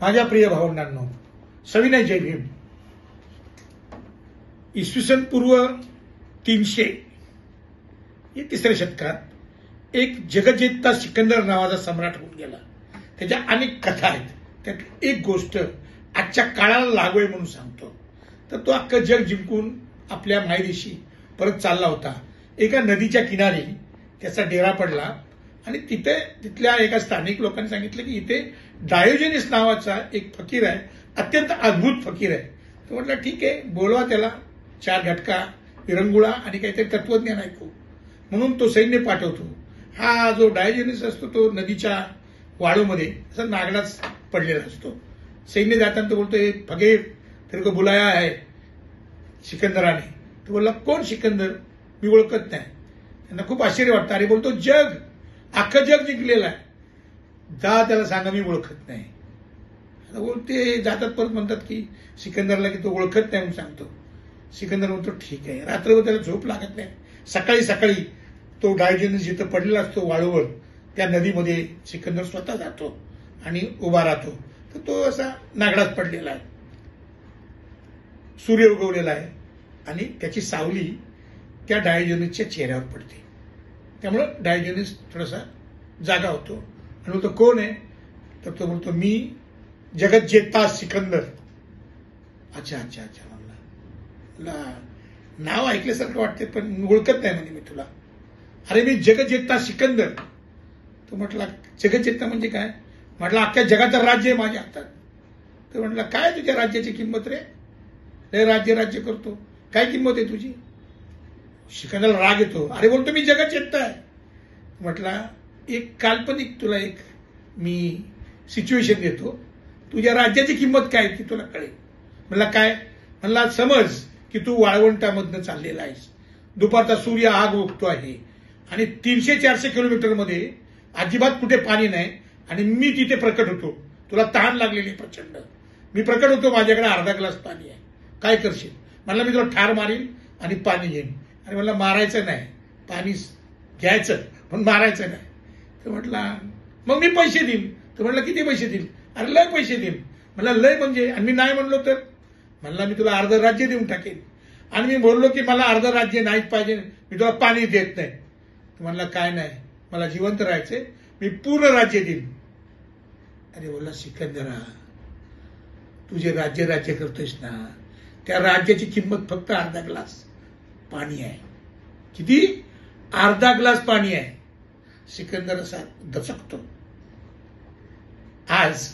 माझ्या प्रिय भावंडांनो, सविनय जय भीम. इसवी सन पूर्व 300 या तिसऱ्या शतकात एक जगज्जेता सिकंदर नावाचा सम्राट होऊन गेला. त्याच्या अनेक कथा आहेत. त्यात एक गोष्ट आजच्या काळाला लागू आहे म्हणून सांगतो. तर तो अख्खं जग जिंकून आपल्या मायदेशी परत चालला होता. एका नदीच्या किनारी त्याचा डेरा पडला आणि तिथल्या एका स्थानिक लोकांनी सांगितलं की इथे डायोजेनिस नावाचा एक फकीर आहे, अत्यंत अद्भुत फकीर आहे. तो म्हटलं ठीक आहे, बोलवा त्याला, 4 घटका विरंगुळा आणि काहीतरी तत्वज्ञान ऐकू. म्हणून तो सैन्य पाठवतो. हा जो डायोजेनिस असतो तो नदीच्या वाळूमध्ये असा नागडाच पडलेला असतो. सैन्य जाताना तो बोलतोय, फकीर तेरे को बुलाया है सिकंदराने. तो बोलला, कोण सिकंदर, मी ओळखत नाही. त्यांना खूप आश्चर्य वाटतं. अरे बोलतो, जग, अख्खं जग जिंकलेलं आहे, जा त्याला सांगा मी ओळखत नाही. आता बोलते जातात, परत म्हणतात की सिकंदरला की तो ओळखत नाही म्हणून सांगतो. सिकंदर म्हणतो ठीक आहे. रात्रभर त्याला झोप लागत नाही. सकाळी सकाळी तो डायोजेनिस जिथं पडलेला असतो वाळूवर, त्या नदीमध्ये सिकंदर स्वतः जातो आणि उभा राहतो. तर तो असा नागडात पडलेला आहे. सूर्य उगवलेला आहे आणि त्याची सावली त्या डायोजेनिसच्या चेहऱ्यावर पडते. त्यामुळं डायोजेनिस थोडासा जागा होतो आणि बोलतो, कोण आहे? तर तो बोलतो, मी जगज्जेता सिकंदर. अच्छा अच्छा अच्छा म्हणला, नाव ऐकल्यासारखं वाटते पण ओळखत नाही म्हणजे मी तुला. अरे मी जगज्जेता सिकंदर. तो म्हटला, जगज्जेता म्हणजे काय? म्हटलं, अख्ख्या जगाचं राज्य आहे माझ्या हातात. तर म्हटलं, काय तुझ्या राज्याची किंमत रे? लय राज्य करतो, काय किंमत आहे तुझी? सिकंदरला राग येतो. अरे बोलतो, मी जगज्जेता आहे. म्हटला, एक काल्पनिक तुला एक मी सिच्युएशन देतो, तुझ्या राज्याची किंमत काय ती तुला कळेल. म्हणला, काय? म्हणला, समज की तू वाळवंटामधनं चाललेला आहेस. दुपारचा सूर्य आग ओकतो आहे आणि 300-400 किलोमीटरमध्ये अजिबात कुठे पाणी नाही आणि मी तिथे प्रकट होतो. तुला तहान लागलेली प्रचंड. मी प्रकट होतो, माझ्याकडे अर्धा ग्लास पाणी आहे, काय करशील? म्हणला, मी तुला ठार मारीन आणि पाणी घेईन. आणि मला मारायचं नाही, पाणी घ्यायचं पण मारायचं नाही. तर म्हटला, मग मी पैसे देईन. तर म्हटलं, किती पैसे देईल? अरे लय पैसे देईन. म्हणला, लय म्हणजे? आणि मी नाही म्हणलो तर? म्हणला, मी तुला अर्ध राज्य देऊन टाकेन. आणि मी बोललो की मला अर्ध राज्य नाहीच पाहिजे, मी तुला पाणी देत नाही. म्हणला, काय नाही, मला जिवंत राहायचंय, मी पूर्ण राज्य देईन. अरे बोलला, सिकंदरा, तुझे राज्य करतोयस ना, त्या राज्याची किंमत फक्त अर्धा ग्लास पाणी आहे. किती? अर्धा ग्लास पाणी आहे. सिकंदर असा दचकतो. आज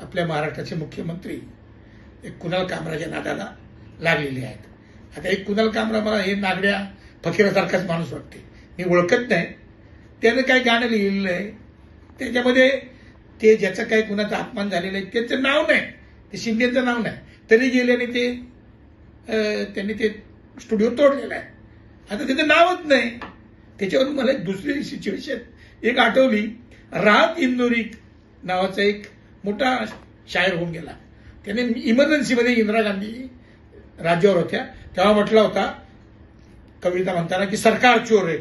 आपल्या महाराष्ट्राचे मुख्यमंत्री एक कुणाल कामराच्या नादाला लागलेले आहेत. आता एक कुणाल कामरा मला हे नागड्या फकीरासारखाच माणूस वाटते, मी ओळखत नाही. त्यानं काय गाणं लिहिलेलं आहे, त्याच्यामध्ये ते ज्याचा काही कुणाचा अपमान झालेला आहे त्याचं नाव नाही, ते शिंदेचं नाव नाही, तरी गेल्याने त्यांनी ते स्टुडिओ तोडलेला आहे. आता त्याचं नावच नाही. त्याच्यावरून मला एक दुसरी सिच्युएशन एक आठवली. राहत इंदोरी नावाचा एक मोठा शायर होऊन गेला. त्याने इमर्जन्सीमध्ये इंदिरा गांधी राज्यावर होत्या तेव्हा म्हटला होता कविता म्हणताना की सरकार चोर आहे.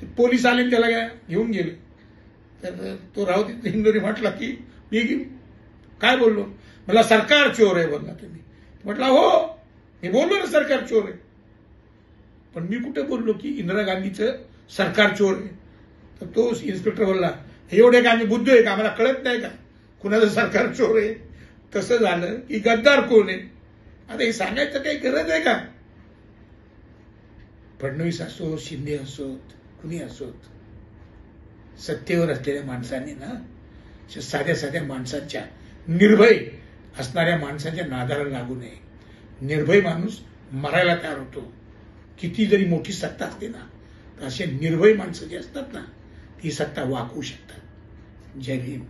ते पोलीस आले त्याला घेऊन गेले. तर तो राहत इंदोरी म्हटला की मी काय बोललो? मला सरकार चोर आहे बोलला तुम्ही. म्हटला, हो मी बोललो ना सरकार चोर आहे, पण मी कुठे बोललो की इंदिरा गांधीचं सरकार चोर आहे? तर तो इन्स्पेक्टर बोलला, एवढे का आम्ही बुद्ध आहे का, आम्हाला कळत नाही का कुणाचं सरकार चोर आहे? तसं झालं की गद्दार कोण आहे? आता हे सांगायचं काही गरज आहे का? फडणवीस असो, शिंदे असोत, कुणी असोत, सत्तेवर असलेल्या माणसांनी ना साध्या साध्या माणसांच्या, निर्भय असणाऱ्या माणसांच्या नादाला लागू नये. निर्भय माणूस मरायला तयार होतो. किती जरी मोठी सत्ता असते ना, तर असे निर्भय माणसं जी असतात ना, ती सत्ता वाकवू शकतात. जय भीम.